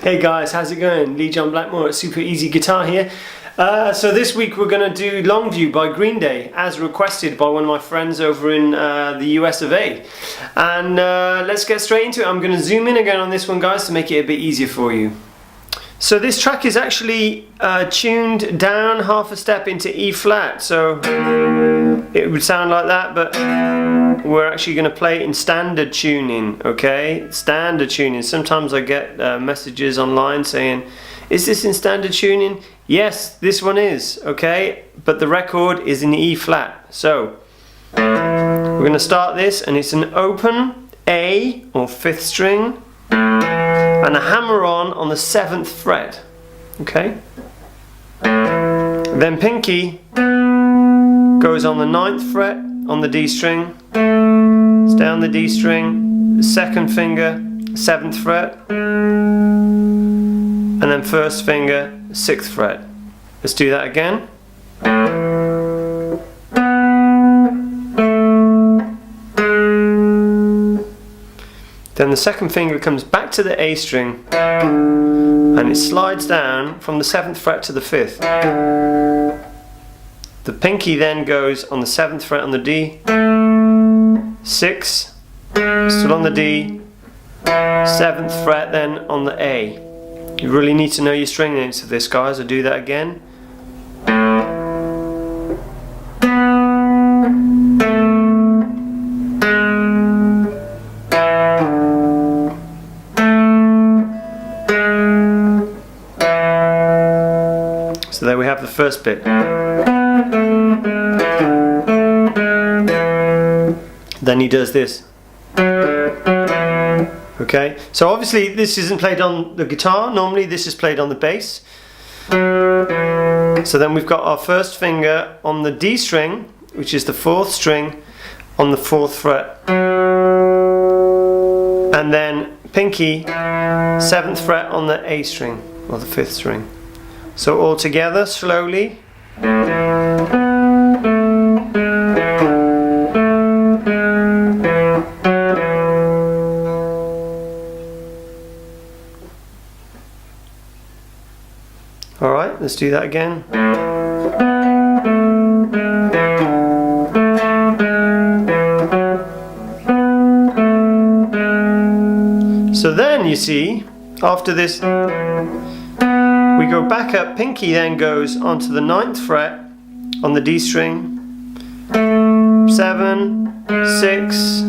Hey guys, how's it going? Lee John Blackmore at Super Easy Guitar here. So this week we're going to do Longview by Green Day, as requested by one of my friends over in the US of A. And let's get straight into it. I'm going to zoom in again on this one, guys, to make it a bit easier for you. So this track is actually tuned down half a step into E flat, so it would sound like that, but we're actually going to play it in standard tuning, okay? Standard tuning. Sometimes I get messages online saying, is this in standard tuning? Yes, this one is, okay? But the record is in E flat. So we're going to start this, and it's an open A or 5th string and a hammer on the 7th fret, okay? Then pinky goes on the 9th fret on the D string, stay on the D string, 2nd finger, 7th fret, and then 1st finger, 6th fret. Let's do that again. Then the 2nd finger comes back to the A string and it slides down from the 7th fret to the 5th. The pinky then goes on the 7th fret on the D, 6, still on the D, 7th fret then on the A. You really need to know your string names for this, guys. I'll do that again. So there we have the first bit. Then he does this. Okay, so obviously this isn't played on the guitar. Normally this is played on the bass. So then we've got our 1st finger on the D string, which is the 4th string on the 4th fret. And then pinky, 7th fret on the A string, or the 5th string. So all together, slowly. Alright, let's do that again. So then you see, after this, we go back up. Pinky then goes onto the 9th fret on the D string, 7, 6,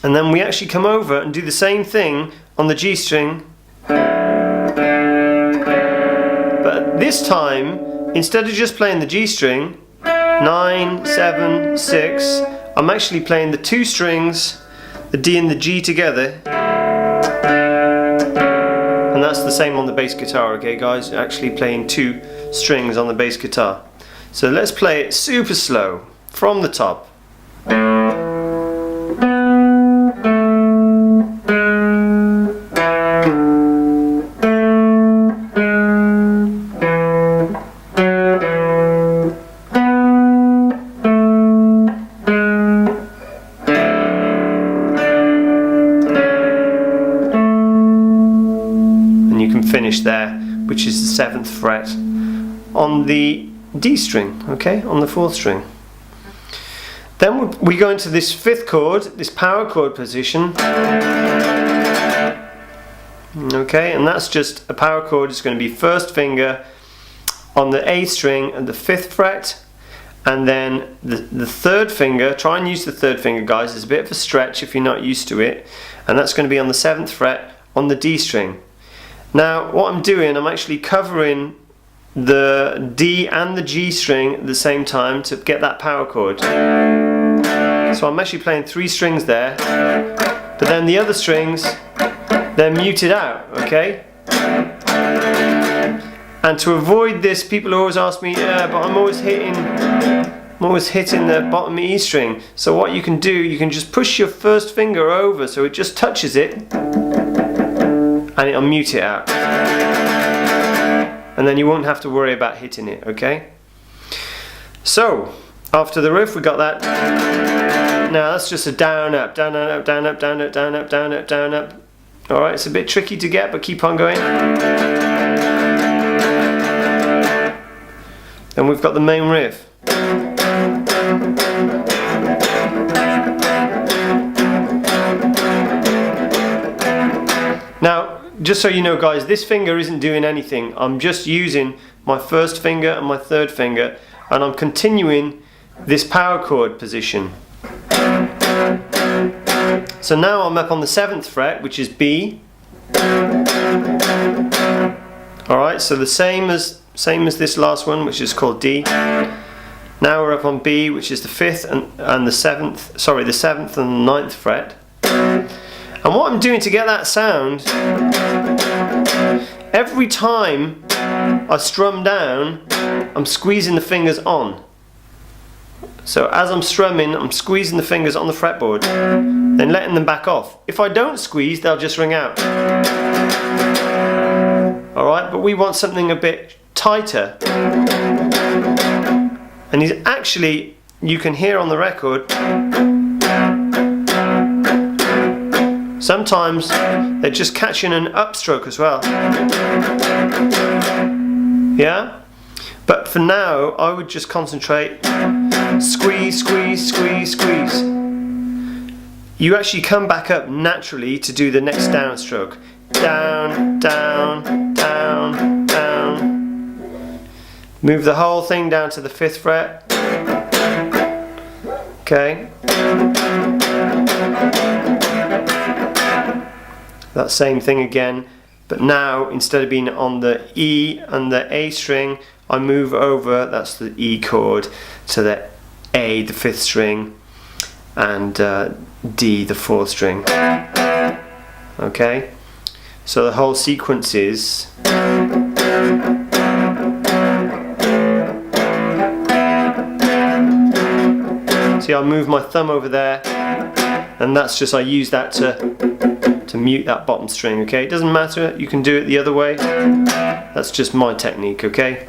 and then we actually come over and do the same thing on the G string. But this time, instead of just playing the G string, 9, 7, 6, I'm actually playing the 2 strings, the D and the G together. And that's the same on the bass guitar, okay guys? Actually playing 2 strings on the bass guitar. So let's play it super slow from the top. Finish there, which is the 7th fret on the D string, okay, on the 4th string. Then we go into this 5th chord, this power chord position, okay, and that's just a power chord. It's going to be 1st finger on the A string and the 5th fret, and then the 3rd finger. Try and use the 3rd finger, guys. It's a bit of a stretch if you're not used to it, and that's going to be on the 7th fret on the D string. Now what I'm doing, I'm actually covering the D and the G string at the same time to get that power chord. So I'm actually playing 3 strings there, but then the other strings, they're muted out, okay? And to avoid this, people always ask me, yeah, but I'm always hitting the bottom E string. So what you can do, you can just push your 1st finger over so it just touches it, and it'll mute it out. And then you won't have to worry about hitting it, okay? So, after the riff, we got that. Now that's just a down, up, down, up, down, up, down, up, down, up, down, up, down, up. Alright, it's a bit tricky to get, but keep on going. Then we've got the main riff. Now, just so you know guys, this finger isn't doing anything. I'm just using my first finger and my third finger, and I'm continuing this power chord position. So now I'm up on the 7th fret, which is B. Alright, so the same as this last one, which is called D. Now we're up on B, which is the 5th and the 7th, sorry, the 7th and the 9th fret. And what I'm doing to get that sound, every time I strum down, I'm squeezing the fingers on. So as I'm strumming, I'm squeezing the fingers on the fretboard, then letting them back off. If I don't squeeze, they'll just ring out. Alright, but we want something a bit tighter. And he's actually, you can hear on the record, sometimes they're just catching an upstroke as well. Yeah? But for now, I would just concentrate. Squeeze, squeeze, squeeze, squeeze. You actually come back up naturally to do the next downstroke. Down, down, down, down. Move the whole thing down to the 5th fret. Okay. That same thing again, but now instead of being on the E and the A string, I move over, that's the E chord, to the A, the 5th string, and D, the 4th string. Okay, so the whole sequence is see, I move my thumb over there, and that's just, I use that to mute that bottom string, okay? It doesn't matter, you can do it the other way. That's just my technique, okay?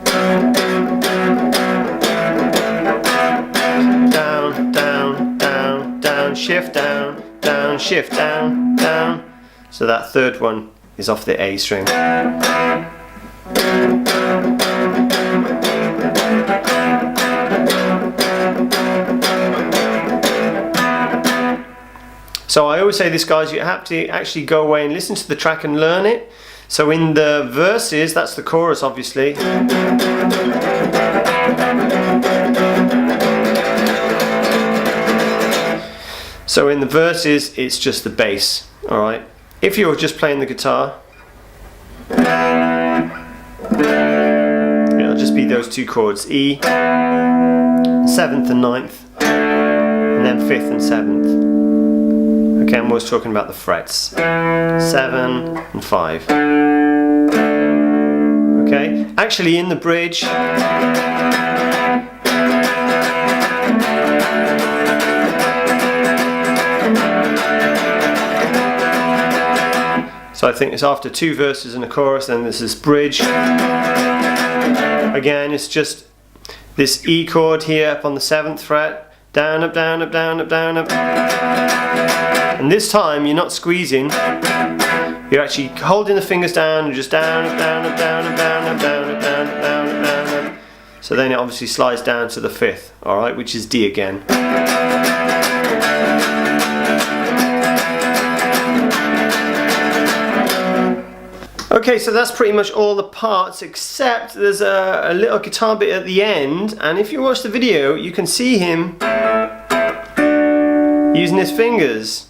Down, down, down, down, shift down, down, shift down, down. So that third one is off the A string. So I always say this, guys, you have to actually go away and listen to the track and learn it. So in the verses, that's the chorus obviously. So in the verses, it's just the bass, alright? If you're just playing the guitar, it'll just be those two chords, E, 7th and 9th, and then 5th and 7th. Okay, I'm always talking about the frets. 7 and 5. Okay, actually in the bridge, so I think it's after 2 verses and a chorus, then there's this bridge. Again, it's just this E chord here up on the 7th fret. Down, up, down, up, down, up, down, up. And this time you're not squeezing, you're actually holding the fingers down and just down, up, down, up, down, up, down, up, down, up, down, up, down, up, down, up. So then it obviously slides down to the 5th, alright, which is D again. Okay, so that's pretty much all the parts, except there's a little guitar bit at the end, and if you watch the video you can see him using his fingers.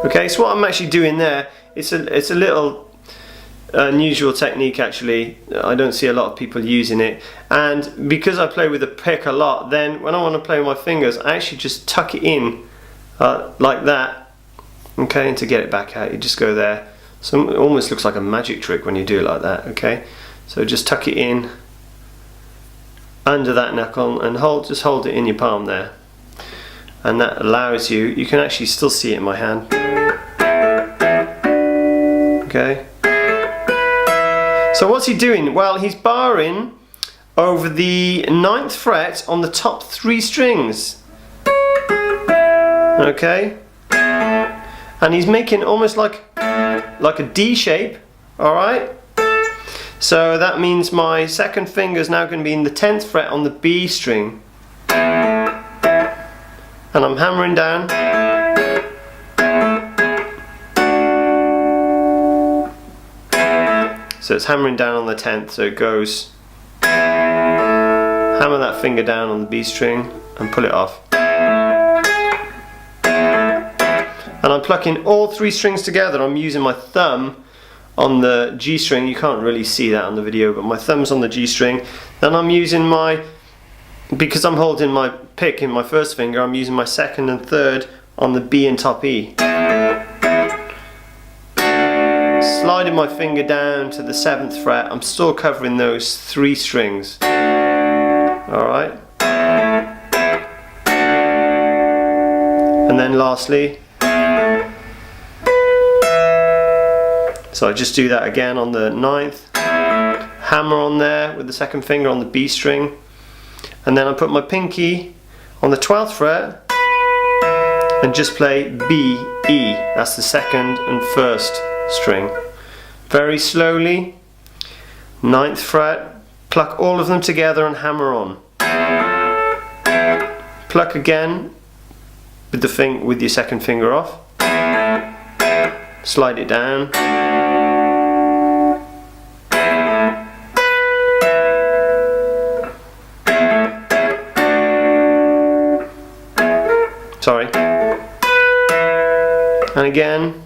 Okay, so what I'm actually doing there, it's a little unusual technique actually. I don't see a lot of people using it, and because I play with the pick a lot, then when I want to play with my fingers I actually just tuck it in like that. Okay, and to get it back out you just go there. So it almost looks like a magic trick when you do it like that. Okay, so just tuck it in under that knuckle and just hold it in your palm there, and that allows you can actually still see it in my hand. Okay, so what's he doing? Well, he's barring over the 9th fret on the top 3 strings. Okay, and he's making almost like a D shape. Alright, so that means my second finger is now going to be in the 10th fret on the B string, and I'm hammering down. So it's hammering down on the 10th, so it goes, hammer that finger down on the B string and pull it off. And I'm plucking all 3 strings together. I'm using my thumb on the G string. You can't really see that on the video, but my thumb's on the G string. Then I'm using because I'm holding my pick in my first finger, I'm using my second and third on the B and top E. Sliding my finger down to the 7th fret, I'm still covering those 3 strings. Alright. And then lastly, so I just do that again on the 9th, hammer on there with the second finger on the B string, and then I put my pinky on the 12th fret and just play B, E. That's the 2nd and 1st string. Very slowly, 9th fret, pluck all of them together and hammer on. Pluck again with your second finger off. Slide it down. Sorry. And again.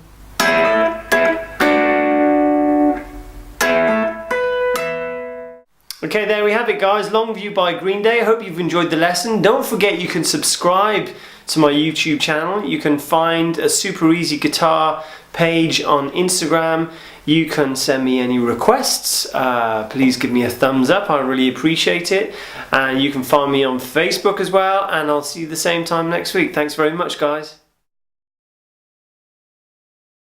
Okay, there we have it, guys. Longview by Green Day. I hope you've enjoyed the lesson. Don't forget you can subscribe to my YouTube channel. You can find a Super Easy Guitar page on Instagram. You can send me any requests. Please give me a thumbs up. I really appreciate it. And you can find me on Facebook as well. And I'll see you the same time next week. Thanks very much, guys.